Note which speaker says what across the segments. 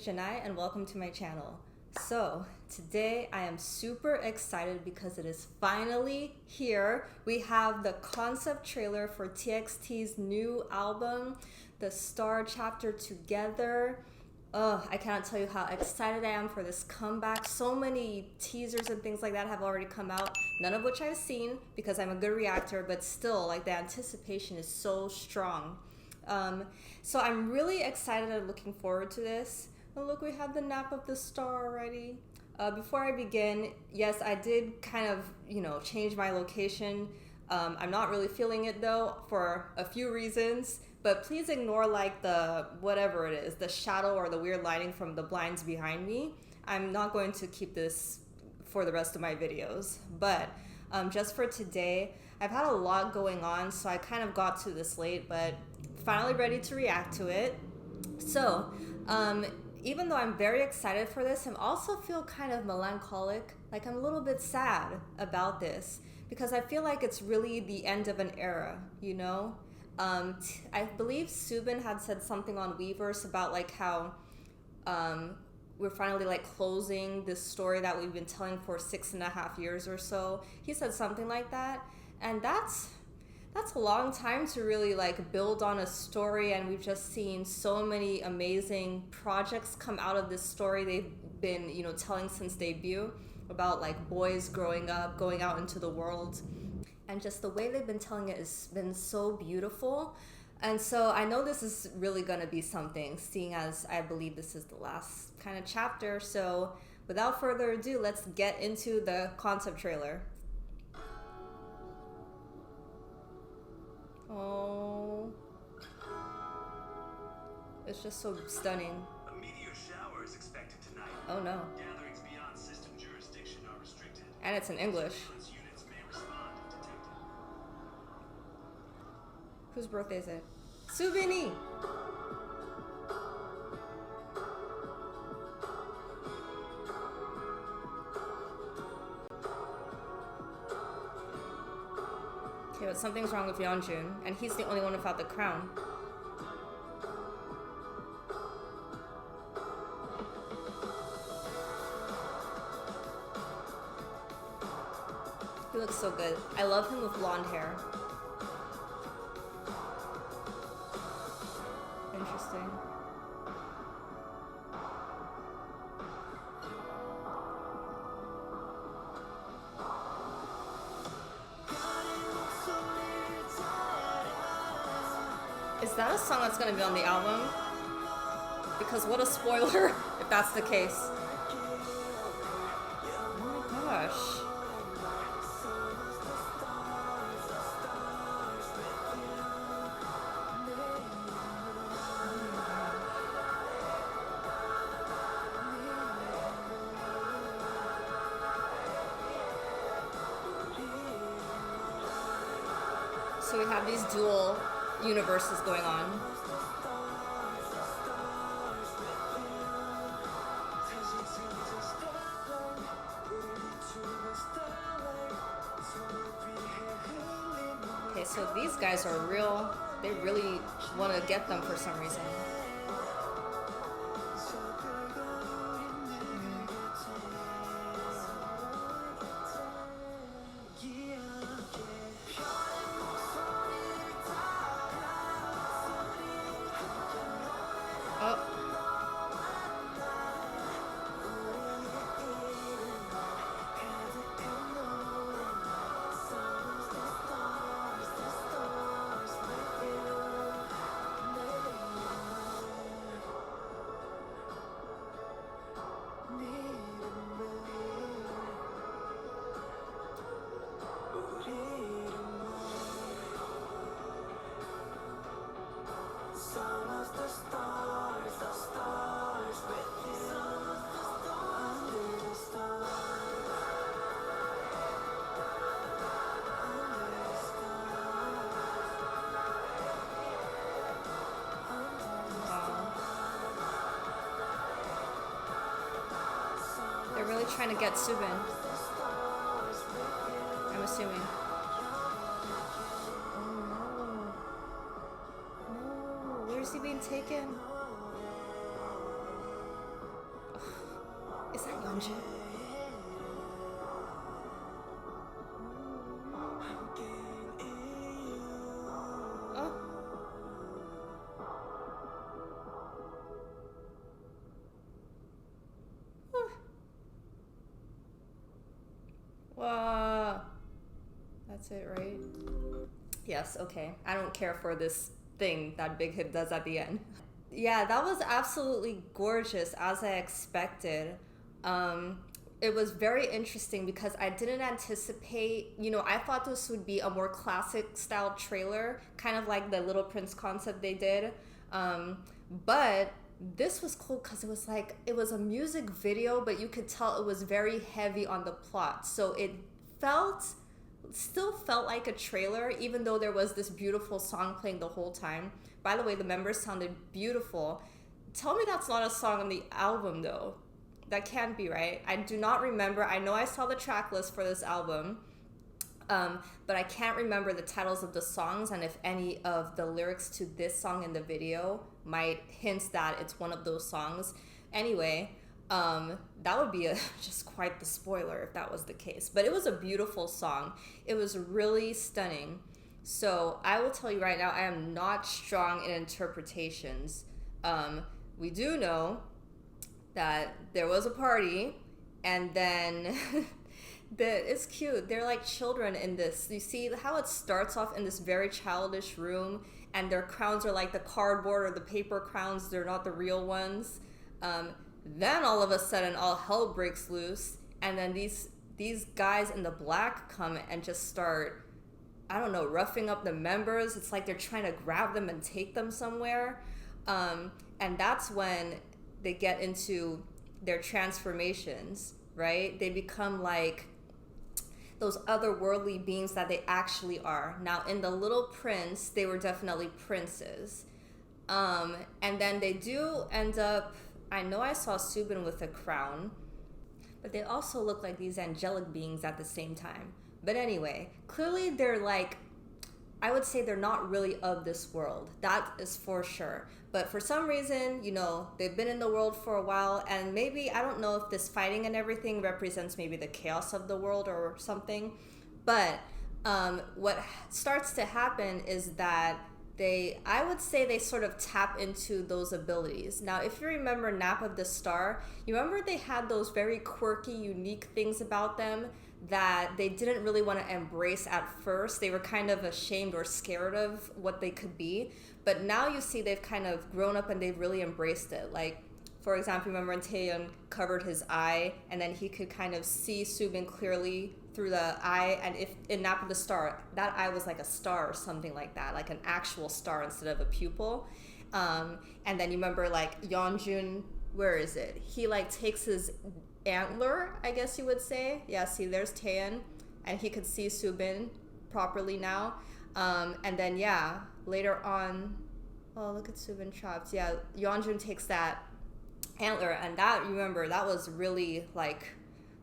Speaker 1: Janai and welcome to my channel. So today I am super excited because it is finally here. We have the concept trailer for TXT's new album, The Star Chapter Together. I cannot tell you how excited I am for this comeback. So many teasers and things like that have already come out, none of which I've seen because I'm a good reactor, but still, like, the anticipation is so strong. So I'm really excited and looking forward to this. Oh, look, we have the nap of the star already. Before I begin, yes, I did kind of, change my location. I'm not really feeling it though for a few reasons, but please ignore like the whatever it is, the shadow or the weird lighting from the blinds behind me. I'm not going to keep this for the rest of my videos, but just for today, I've had a lot going on, so I kind of got to this late, but finally ready to react to it. So, even though I'm very excited for this, I also feel kind of melancholic, like I'm a little bit sad about this because I feel like it's really the end of an era, I believe Subin had said something on Weverse about like how we're finally like closing this story that we've been telling for 6.5 years or so. He said something like that, and that's a long time to really like build on a story, and we've just seen so many amazing projects come out of this story they've been telling since debut about like boys growing up, going out into the world, and just the way they've been telling it has been so beautiful. And so I know this is really going to be something, seeing as I believe this is the last kind of chapter. So without further ado, let's get into the concept trailer. Oh, it's just so stunning.
Speaker 2: A meteor shower is expected tonight.
Speaker 1: Oh no.
Speaker 2: Gatherings beyond system jurisdiction are restricted.
Speaker 1: And it's in English.
Speaker 2: Surveillance units may respond if detected.
Speaker 1: Whose birthday is it? Subini! Okay, but something's wrong with Yeonjun, and he's the only one without the crown. He looks so good. I love him with blonde hair. Interesting. Is that a song that's going to be on the album? Because what a spoiler if that's the case. Oh my gosh. So we have these dual universes going on. Okay, so these guys are real. They really want to get them for some reason. Oh. They're really trying to get Subin, I'm assuming. Oh no. No, where's he being taken? Yeonjun. Oh. Wow. That's it, right? Yes, okay. I don't care for this thing that Big Hit does at the end. Yeah, that was absolutely gorgeous as I expected. Um, it was very interesting because I didn't anticipate, I thought this would be a more classic style trailer, kind of like the Little Prince concept they did. Um, but this was cool because it was a music video, but you could tell it was very heavy on the plot. So it felt still felt like a trailer, even though there was this beautiful song playing the whole time. By the way, the members sounded beautiful. Tell me that's not a song on the album, though. That can't be, right? I do not remember. I know I saw the track list for this album, but I can't remember the titles of the songs and if any of the lyrics to this song in the video might hint that it's one of those songs. Anyway, that would be just quite the spoiler if that was the case. But it was a beautiful song. It was really stunning. So I will tell you right now, I am not strong in interpretations. We do know that there was a party, and then it's cute. They're like children in this. You see how it starts off in this very childish room, and their crowns are like the cardboard or the paper crowns. They're not the real ones. Then all of a sudden, all hell breaks loose, and then these guys in the black come and just start, I don't know, roughing up the members. It's like they're trying to grab them and take them somewhere. And that's when they get into their transformations, right? They become like those otherworldly beings that they actually are. Now, in The Little Prince, they were definitely princes. And then they do end up, I know I saw Subin with a crown, but they also look like these angelic beings at the same time. But anyway, clearly they're like, I would say they're not really of this world. That is for sure. But for some reason, they've been in the world for a while, and maybe, I don't know if this fighting and everything represents maybe the chaos of the world or something. But what starts to happen is that I would say they sort of tap into those abilities. Now, if you remember Nap of the Star, you remember they had those very quirky, unique things about them that they didn't really want to embrace at first. They were kind of ashamed or scared of what they could be. But now you see they've kind of grown up and they've really embraced it. Like, for example, remember when Taeyeon covered his eye and then he could kind of see Subin clearly through the eye, and if in Nap of the Star, that eye was like a star or something like that, like an actual star instead of a pupil. And then you remember like Yeonjun, where is it? He like takes his antler, I guess you would say. Yeah, see, there's Taeyeon, and he could see Subin properly now. And then yeah, later on, oh look at Subin trapped. Yeah, Yeonjun takes that antler, and that, remember, that was really like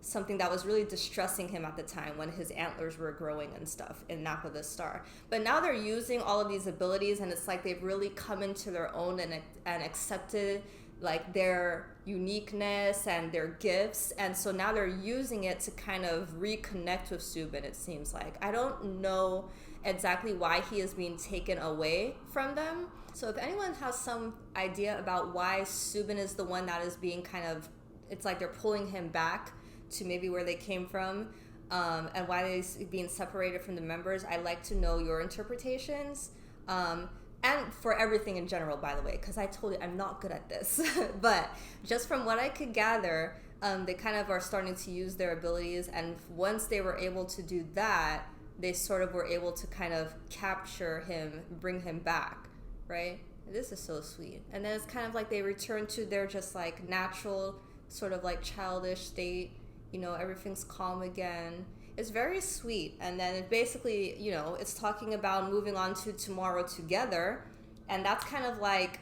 Speaker 1: something that was really distressing him at the time when his antlers were growing and stuff in Nap of the Star. But now they're using all of these abilities, and it's like they've really come into their own and accepted like their uniqueness and their gifts, and so now they're using it to kind of reconnect with Subin, it seems like. I don't know exactly why he is being taken away from them. So if anyone has some idea about why Subin is the one that is being kind of, it's like they're pulling him back to maybe where they came from, and why they're being separated from the members, I'd like to know your interpretations. And for everything in general, by the way, because I told you I'm not good at this. But just from what I could gather, they kind of are starting to use their abilities, and once they were able to do that, they sort of were able to kind of capture him, bring him back, right? This is so sweet. And then it's kind of like they return to their just like natural, sort of like childish state. Everything's calm again. It's very sweet. And then it basically, it's talking about moving on to tomorrow together. And that's kind of like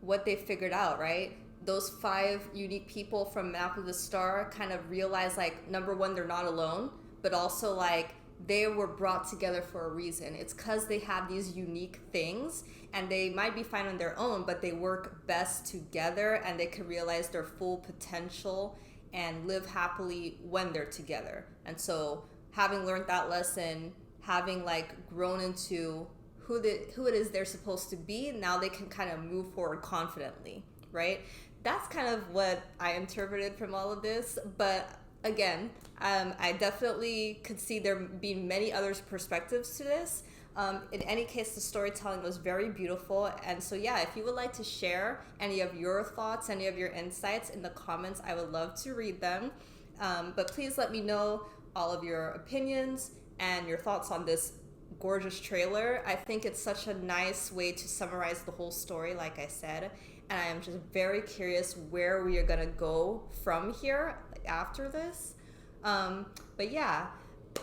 Speaker 1: what they figured out, right? Those 5 unique people from Map of the Star kind of realize, like, number one, they're not alone, but also like they were brought together for a reason. It's because they have these unique things, and they might be fine on their own, but they work best together, and they can realize their full potential and live happily when they're together. And so having learned that lesson, having like grown into who it is they're supposed to be, now they can kind of move forward confidently, right? That's kind of what I interpreted from all of this. But again, I definitely could see there being many others' perspectives to this. In any case, the storytelling was very beautiful. And so, yeah, if you would like to share any of your thoughts, any of your insights in the comments, I would love to read them. But please let me know all of your opinions and your thoughts on this gorgeous trailer. I think it's such a nice way to summarize the whole story, like I said. And I am just very curious where we are going to go from here after this. But yeah.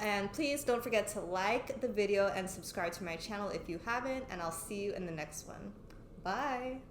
Speaker 1: And please don't forget to like the video and subscribe to my channel if you haven't, and I'll see you in the next one. Bye!